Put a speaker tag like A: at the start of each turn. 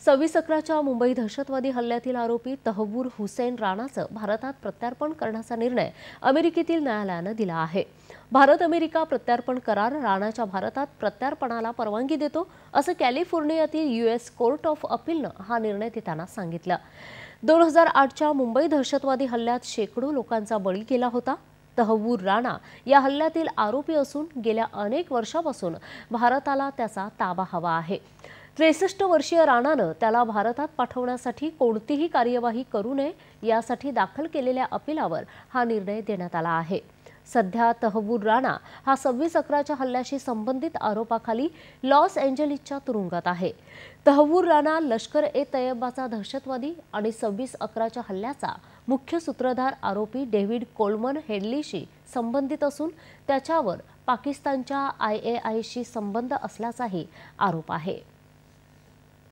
A: 26/11च्या मुंबई दहशतवादी हल्ल्यातील आरोपी तहव्वूर हुसेन राणाचं भारतात प्रत्यार्पण करण्याचा निर्णय अमेरिकेतील न्यायालयानं दिला आहे। भारत-अमेरिका प्रत्यार्पण करार राणाच्या भारतात प्रत्यार्पणाला परवानगी देतो, असं कॅलिफोर्नियातील यूएस कोर्ट ऑफ अपीलनं हा निर्णय देताना सांगितलं। 2008च्या मुंबई दहशतवादी हल्ल्यात शेकडो लोकांचा बळी गेला होता। तहव्वूर राणा या हल्ल्यातील आरोपी असून गेल्या अनेक वर्षांपासून भारताला त्याचा ताबा हवा आहे। 63 वर्षीय राणानं त्याला भारतात पाठवण्यासाठी कोणतीही कार्यवाही करू नये यासाठी दाखल केलेल्या अपीलावर हा निर्णय देण्यात आला आहे। सध्या तहव्वूर राणा हा 26/11च्या हल्ल्याशी संबंधित आरोपाखाली लॉस एंजेलिसच्या तुरुंगात आहे। तहव्वूर राणा लष्कर-ए-तैयबाचा दहशतवादी आणि 26/11च्या हल्ल्याचा मुख्य सूत्रधार आरोपी डेव्हिड कोलमन हेडलीशी संबंधित असून त्याच्यावर पाकिस्तानच्या IAIशी संबंध असल्याचाही आरोप आहे।